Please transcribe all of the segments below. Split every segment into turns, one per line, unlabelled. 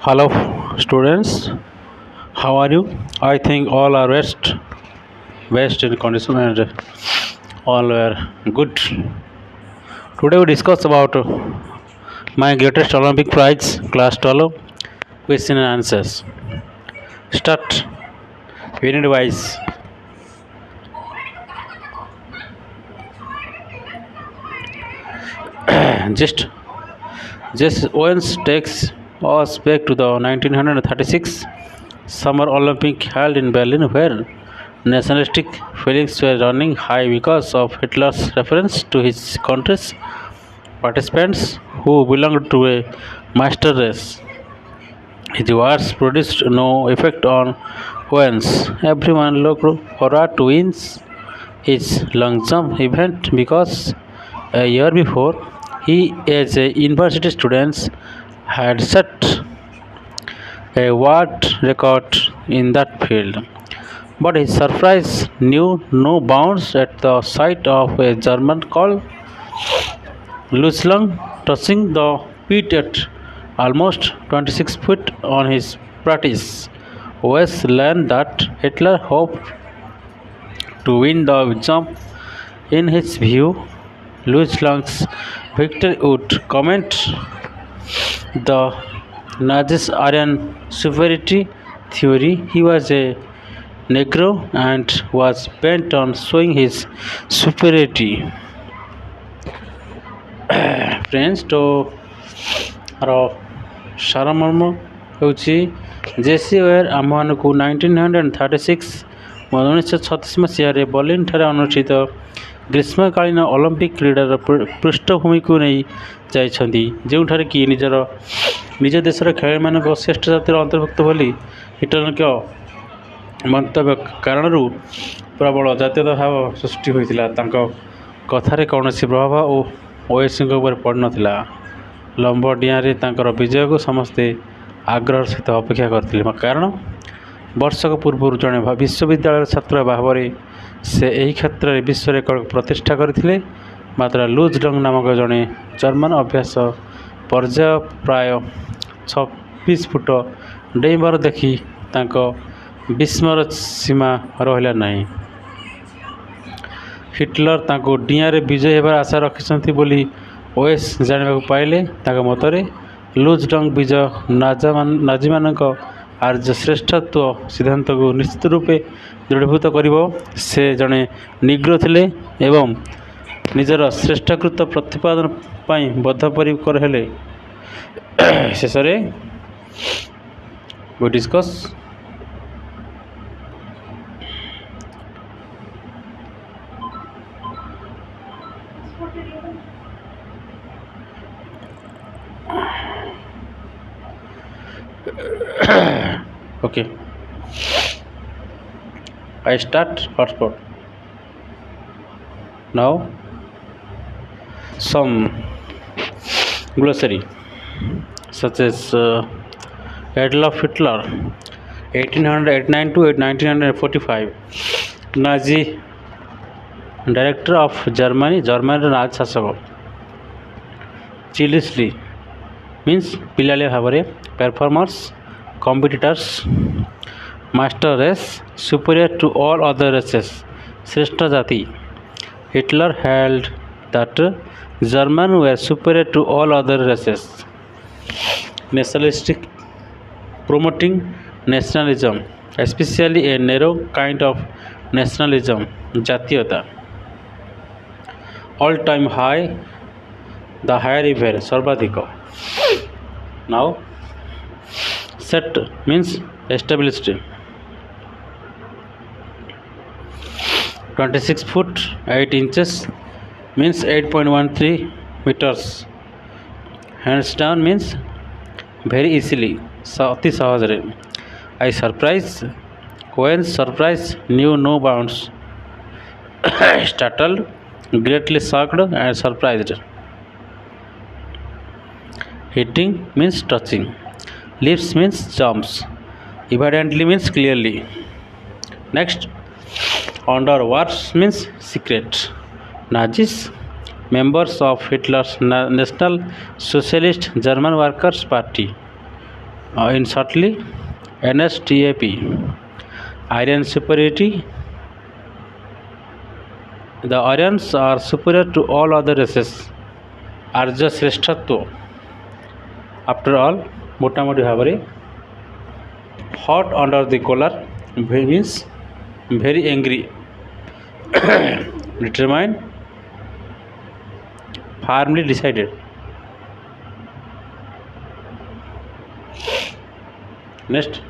Hello, students. How are you? I think all are best in condition and all were good. Today we discuss about my greatest Olympic prize, class 12, question and answers. Start. Unit wise. just just once takes us back to the 1936 Summer Olympic held in Berlin, where nationalistic feelings were running high because of Hitler's reference to his country's participants who belonged to a master race. His words produced no effect on Owens. Everyone looked forward to win his long jump event because a year before he, as a university student, had set a world record in that field. But his surprise knew no bounds at the sight of a German called Lutzlang touching the pit at almost 26 feet on his practice. West learned that Hitler hoped to win the jump. In his view, Lutzlang's victory would comment the Nazis' Aryan superiority theory. He was a Negro and was bent on showing his superiority. Friends, to ସାରମର୍ମ ହେଉଛି ଜେସି ware ଆମମାନଙ୍କୁ 1936 ମସିହାରେ ବର୍ଲିନ୍ଠାରେ ଅନୁଷ୍ଠିତ ଗ୍ରୀଷ୍ମକାଳୀନ Olympic କ୍ରୀଡ଼ାର ପୃଷ୍ଠଭୂମିକୁ ନେଇ ଯାଇଛନ୍ତି, ଯେଉଁଠାରେ କି ନିଜ ଦେଶର ଖେଳାଳିମାନଙ୍କ ଶ୍ରେଷ୍ଠ ଜାତିର ଅନ୍ତର୍ଭୁକ୍ତ ବୋଲି ହିଟଲରଙ୍କ ମନ୍ତବ୍ୟ କାରଣରୁ ପ୍ରବଳ ଜାତୀୟତା ଭାବ ସୃଷ୍ଟି ହୋଇଥିଲା। ତାଙ୍କ କଥାରେ କୌଣସି ପ୍ରଭାବ ଓଏସ୍ଙ୍କ ଉପରେ ପଡ଼ିନଥିଲା। ଲମ୍ବ ଡିଆଁରେ ତାଙ୍କର ବିଜୟକୁ ସମସ୍ତେ ଆଗ୍ରହର ସହିତ ଅପେକ୍ଷା କରିଥିଲେ, କାରଣ ବର୍ଷକ ପୂର୍ବରୁ ଜଣେ ବିଶ୍ୱବିଦ୍ୟାଳୟର ଛାତ୍ର ଭାବରେ ସେ ଏହି କ୍ଷେତ୍ରରେ ବିଶ୍ୱ ରେକର୍ଡ ପ୍ରତିଷ୍ଠା କରିଥିଲେ। ମାତ୍ର ଲୁଜ୍ ଡଙ୍ଗ୍ ନାମକ ଜଣେ ଜର୍ମାନ ଅଭ୍ୟାସ ପର୍ଯ୍ୟାୟ ପ୍ରାୟ 26 ଫୁଟ ଡେଇଁବାର ଦେଖି ତାଙ୍କ ବିସ୍ମୟର ସୀମା ରହିଲା ନାହିଁ। ହିଟଲର ତାଙ୍କୁ ଡିଆଁରେ ବିଜୟ ହେବାର ଆଶା ରଖିଛନ୍ତି ବୋଲି ଓଏସ୍ ଜାଣିବାକୁ ପାଇଲେ। ତାଙ୍କ ମତରେ ଲୁଜ୍ ଡଙ୍ଗ୍ ବିଜୟ ନାଜିମାନଙ୍କ ଆର୍ଯ୍ୟ ଶ୍ରେଷ୍ଠତ୍ୱ ସିଦ୍ଧାନ୍ତକୁ ନିଶ୍ଚିତ ରୂପେ ଦୃଢ଼ୀଭୂତ କରିବ। ସେ ଜଣେ ନିଗ୍ରୋ ଥିଲେ ଏବଂ ନିଜର ଶ୍ରେଷ୍ଠକୃତ ପ୍ରତିପାଦନ ପାଇଁ ବଦ୍ଧପରିକର ହେଲେ। ଶେଷରେ we discuss okay, I start hotspot now. Some glossary such as Adolf Hitler 1889 to 1945, Nazi director of Germany, German Nazi ଶାସକ। ଚିଲିସ୍ଲି means ପିଲାଳିଆ ଭାବରେ, performers, competitors, master race, superior to all other races, ଶ୍ରେଷ୍ଠ ଜାତି। Hitler held that Germans were superior to all other races. Nationalistic, promoting nationalism, especially a narrow kind of nationalism, ଜାତୀୟତା। All time high, the higher ever, ସର୍ବାଧିକ। Now set means established, 26 foot 8 inches means 8.13 meters. Hands down means very easily, ଅତି ସହଜରେ। I surprise, when surprise knew no bounds, startled, greatly shocked and surprised. Hitting means touching. Lips means jumps. Evidently means clearly. Next, under words means secret. Nazis, members of Hitler's National Socialist German Workers' Party. In shortly, NSTAP, Aryan superiority. The Aryans are superior to all other races. Arya श्रेष्ठत्व. After all, मोटामोटी भाव में hot under the collar means very angry. Determined, firmly decided. Next.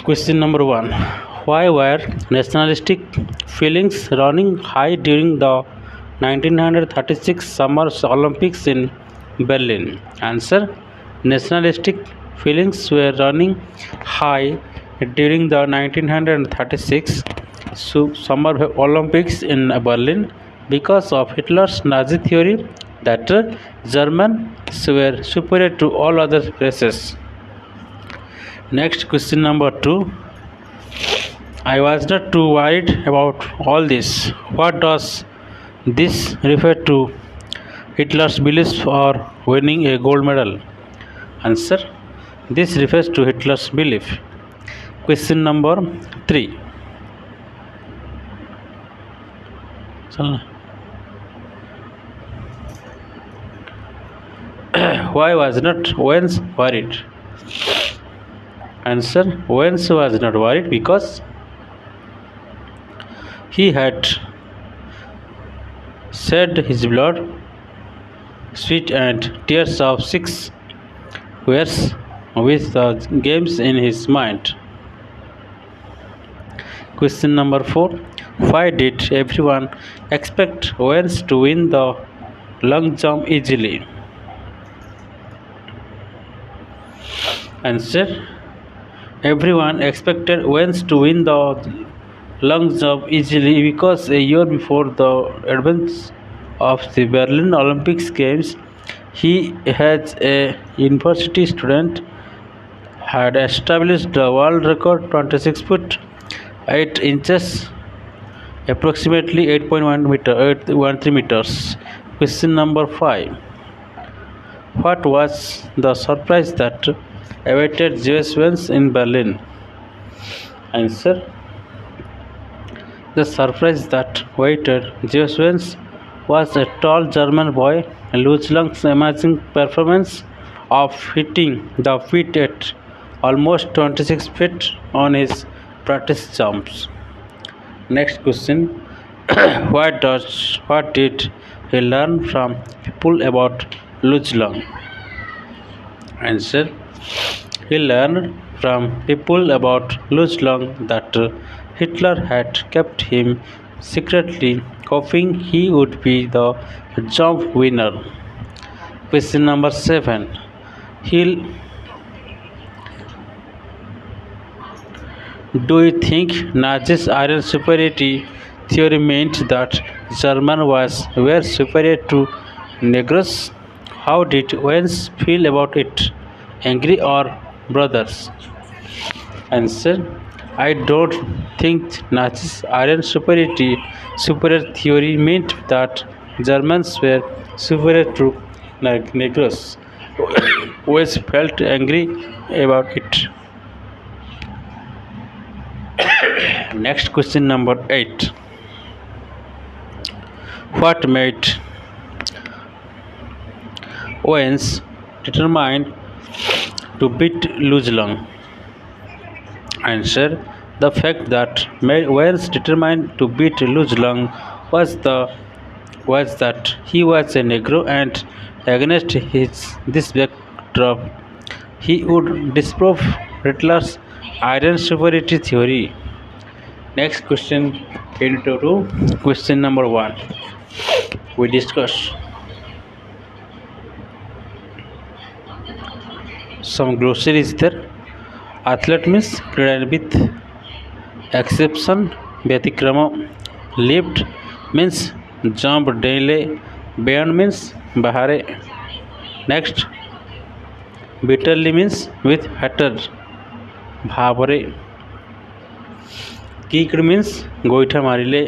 Question number 1. Why were nationalistic feelings running high during the 1936 Summer Olympics in Berlin? Answer. Nationalistic feelings were running high during the 1936 Summer Olympics in Berlin because of Hitler's Nazi theory that Germans were superior to all other races. Next, question number 2. I was not too worried about all this. What does this refer to? Hitler's beliefs for winning a gold medal? Answer. This refers to Hitler's belief. Question number 3. Why was not Owens worried? Answer. Owens was not worried because he had shed his blood, sweat and tears of 6 years with the games in his mind. Question number 4. Why did everyone expect Owens to win the long jump easily? Answer. Everyone expected Owens to win the long jump easily because a year before the advance of the Berlin Olympics Games, he, as a university student, had established the world record 26 foot 8 inches, approximately 8.13 meters. Question number 5. What was the surprise that awaited Jewish fans in Berlin? Answer. The surprise that awaited Jewish fans was a tall German boy, Luzlung's amazing performance of hitting the feet at almost 26 feet on his practice jumps. Next question. What did he learn from people about Luzlung? Answer. He learned from people about Luzlung that Hitler had kept him secretly hoping he would be the jump winner. Question number 7. Do you think Nazis' Aryan superiority theory meant that Germans were superior to Negroes? How did Owens feel about it? Angry or brothers? Answer. I don't think Nazis' Aryan superior theory meant that Germans were superior to Negroes. Owens felt angry about it. Next, question number 8. What made Owens determined to beat Luzlung? Answer. The fact that made Owens determined to beat Luzlung was that he was a Negro, and against this backdrop, he would disprove Hitler's Aryan superiority theory. Next question into question number 1. We discuss some glossaries there. Athlete means क्रीडाविद, exception व्यतिक्रम, lift means jump daily, beyond means bahare. Next, bitterly means with hatred. ଭାବରେ। Kicked means ଗୋଇଠା ମାରିଲେ।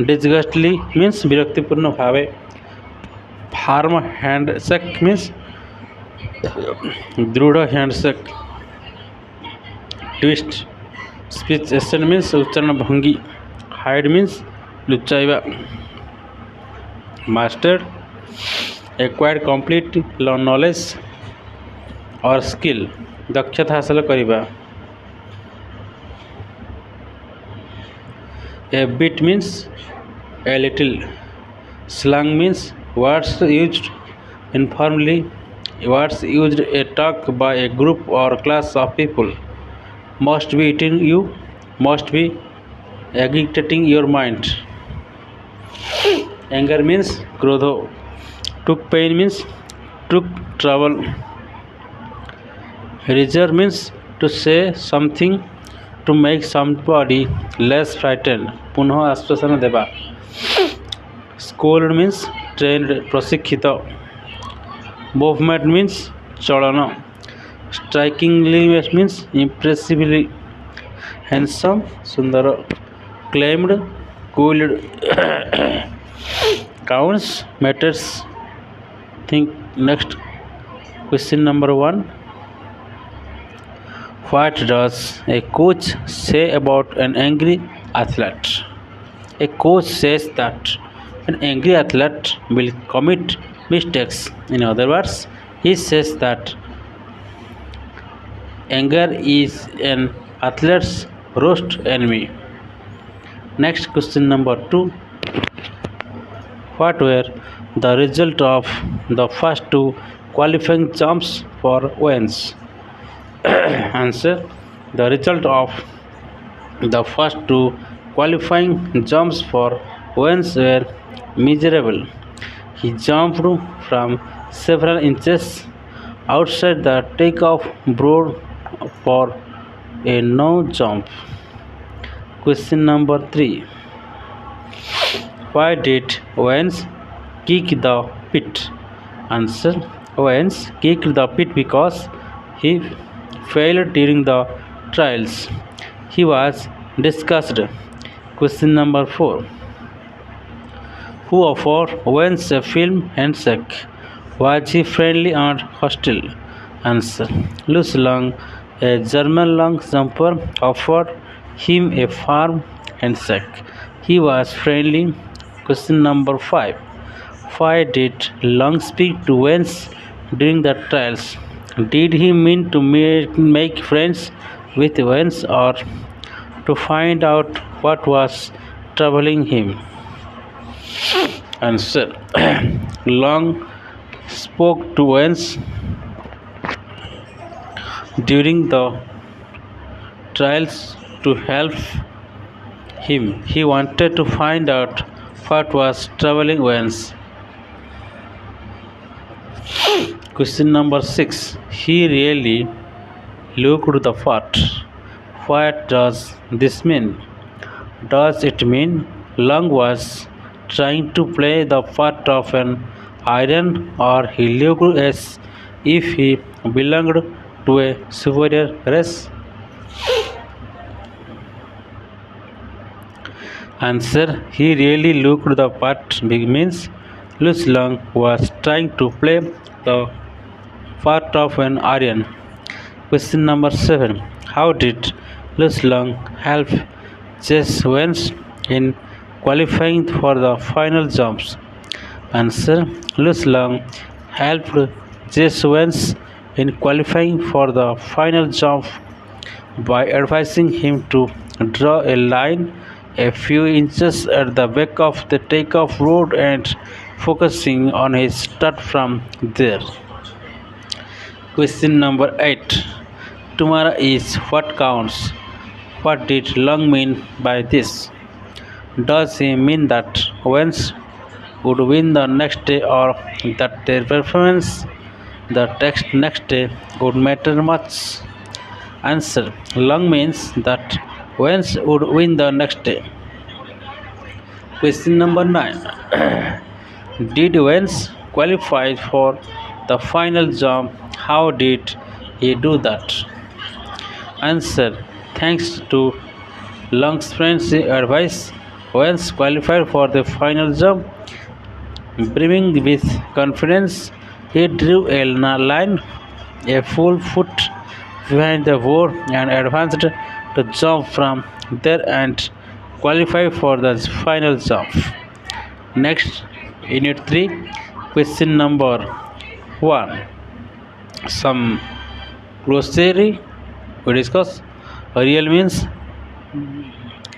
Disgustedly means ବିରକ୍ତିପୂର୍ଣ୍ଣ ଭାବେ। Firm handshake means ଦୃଢ଼ handshake. Twist speech accent means उच्चारण भंगी। Hide means लुचाइबा। Mastered acquired complete knowledge और स्किल दक्षता हासिल करिबा। A bit means a little. Slang means words used informally, words used a talk by a group or class of people. Must be eating you, must be agitating your mind. Anger means krodho. Took pain means took trouble. Reserve means to say something to make somebody less frightened. पुनः आश्वासन देबा. Scolded means trained प्रशिक्षित. Movement means चलन. Strikingly means impressively. Handsome सुंदर. Claimed cooled. Counts matters. Think next. Question number 1. What does a coach say about an angry athlete? A coach says that an angry athlete will commit mistakes. In other words, he says that anger is an athlete's worst enemy. Next question number 2. What were the result of the first 2 qualifying jumps for women's? Answer. The result of the first 2 qualifying jumps for women's were miserable. He jumped from several inches outside the takeoff board for a no jump. Question number 3. Why did Owens kick the pit? Answer. Owens kicked the pit because he failed during the trials. He was discussed. Question number 4. Who offered Owens a film handshake? Was he friendly or hostile? Answer. Lutz Lang, a German long jumper, offered him a firm handshake. He was friendly. Question number 5. Why did Lang speak to Owens during the trials? Did he mean to make friends with Owens or to find out what was troubling him? Answer. Long spoke to Owens during the trials to help him. He wanted to find out what was troubling Owens. Question number 6. He really looked the part. What does this mean? Does it mean Lang was trying to play the part of an iron, or he looked as if he belonged to a superior race? Answer. He really looked the part means Lutz Lang was trying to play the part of an Aryan. Question number 7. How did Lutz Lang help Jess Owens in qualifying for the final jumps? Answer. Lutz Lang helped Jess Owens in qualifying for the final jump by advising him to draw a line a few inches at the back of the takeoff road and focusing on his start from there. Question number 8. Tomorrow is what counts. What did Lang mean by this? Does he mean that Owens would win the next day, or that their performance the next day would matter much? Answer. Lang means that Owens would win the next day. Question number 9. Did Owens qualify for the final jump? How did he do that? Answer: thanks to Lung's friend's advice, Owens qualified for the final jump. Brimming with confidence, he drew a line a full foot behind the board and advanced to jump from there and qualify for the final jump. Next, Unit 3, question number 1. Some glossary we discuss. Real means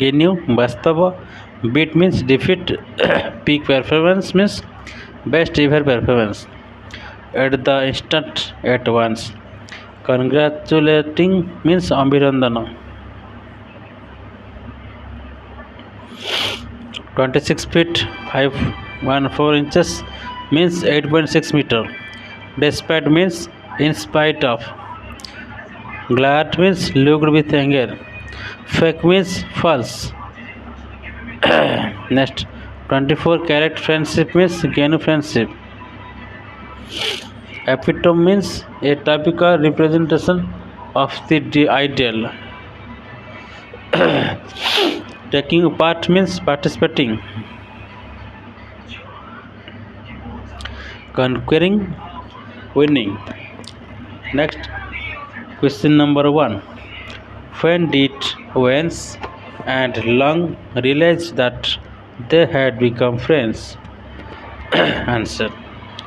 genuine, Bastava. Beat means defeat. Peak performance means best ever performance. At the instant, at once. Congratulating means Ambirandana. 26 feet 514 inches means 8.6 meter. Despite means in spite of. Glad means looked with anger. Fake means false. Next, 24-carat friendship means genuine friendship. Epitome means a typical representation of the ideal. Taking part means participating. Conquering, winning. Next, question number 1. When did Owens and Lung realize that they had become friends? Answer: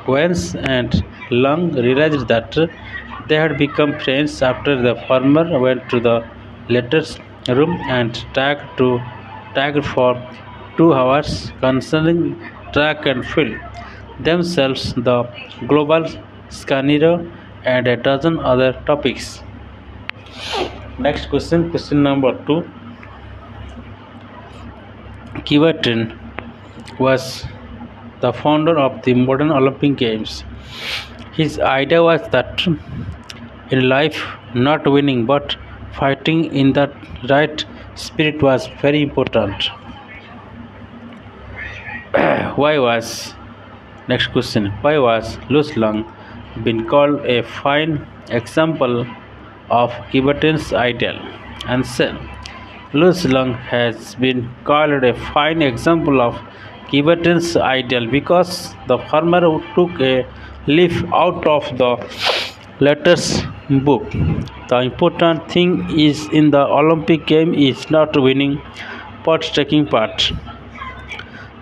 Owens and Lung realized that they had become friends after the former went to the latter's room and tagged for 2 hours concerning track and field themselves, the global scenario, and a dozen other topics. Next question, question number 2. Kivatin was the founder of the modern Olympic Games. His idea was that in life, not winning but fighting in the right spirit was very important. Why was Next question: why was Louis Lung been called a fine example of Kivatin's ideal? Answer: Louis Lung has been called a fine example of Kivatin's ideal because the former took a leaf out of the latter's book. The important thing is in the Olympic game is not winning but taking part.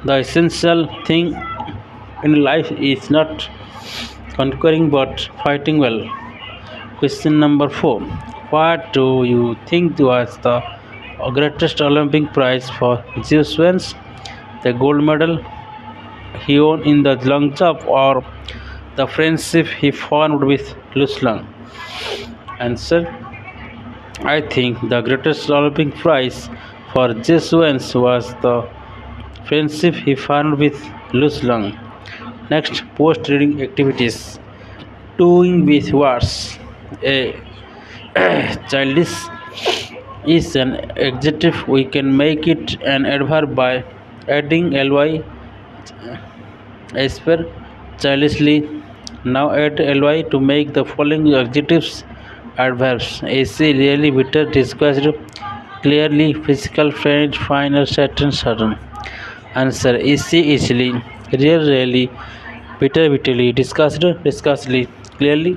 The essential thing in life is not conquering but fighting well. Question number 4. What do you think was the greatest Olympic prize for Zeus Wens? The gold medal he won in the long jump or the friendship he formed with Louis Lung? Answer: I think the greatest Olympic prize for Zeus Wens was the friendship he formed with Louis Lung. Next, post-reading activities. Doing with words. A childish is an adjective. We can make it an adverb by adding ly. As per childishly. Now add ly to make the following adjectives adverbs. AC really bitter described clearly physical friend fine or certain. Answer: AC easily, really, bitter bitterly, discussly, clearly,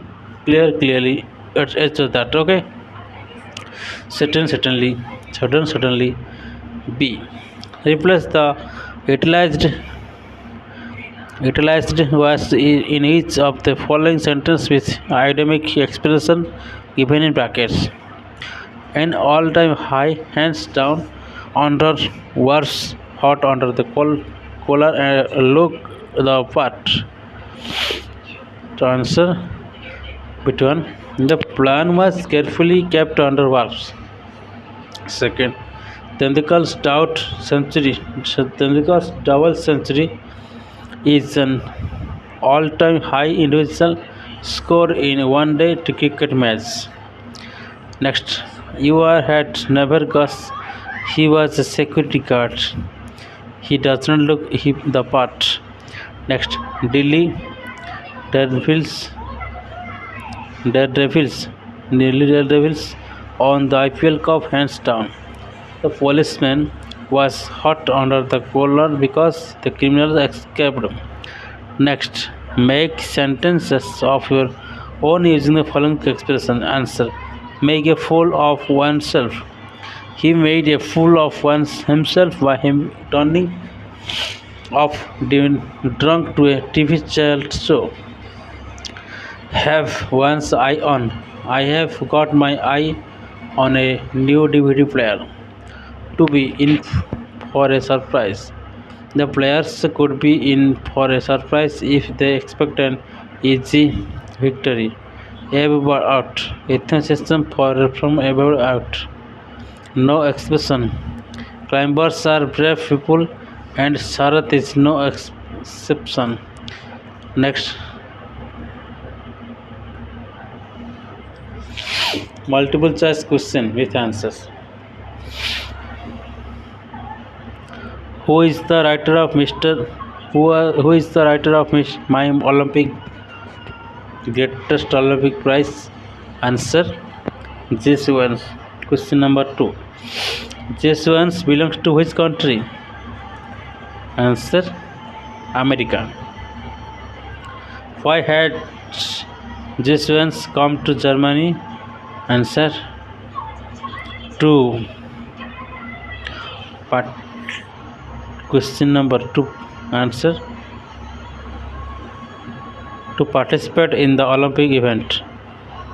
clearly, etc. That okay. Certainly, suddenly. B. Replace the utilized was in each of the following sentence with idiomatic expression given in brackets. An all-time high, hands down, under worse, hot under the collar and look the part. To answer between the plan was carefully kept under wraps. Second, Tendulkar's double century is an all-time high individual score in one-day cricket match. Next, you had never guessed he was a security guard. He does not look the part. Next, Delhi Daredevils on the IPL Cup hands down. The policeman was hot under the collar because the criminal escaped. Next, make sentences of your own using the following expression. Answer: make a fool of oneself. He made a fool of himself by him turning off drunk to a TV child show. Have one's eye on. I have got my eye on a new DVD player. To be in for a surprise. The players could be in for a surprise if they expect an easy victory. Above out. Ethnicism for from above out. No exception. Climbers are brave people and Sharath is no exception. Next, multiple choice question with answers. Who is the writer of Mr. Who is the writer of My Olympic Greatest Olympic Prize? Answer: Jesse Owens. Question number 2. Jesse Owens belongs to which country? Answer: America. Why had Jesse Owens come to Germany? Answer: to part. Question number 2. Answer: to participate in the Olympic event.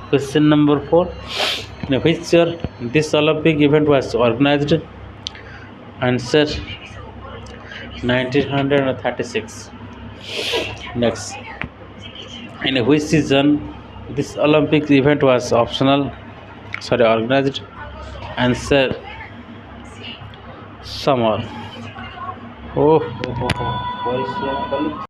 Question number 4. In which year this Olympic event was organized? Answer: 1936. Next, in which season this Olympic event was organized? Answer: summer. Oh, oh, oh, oh.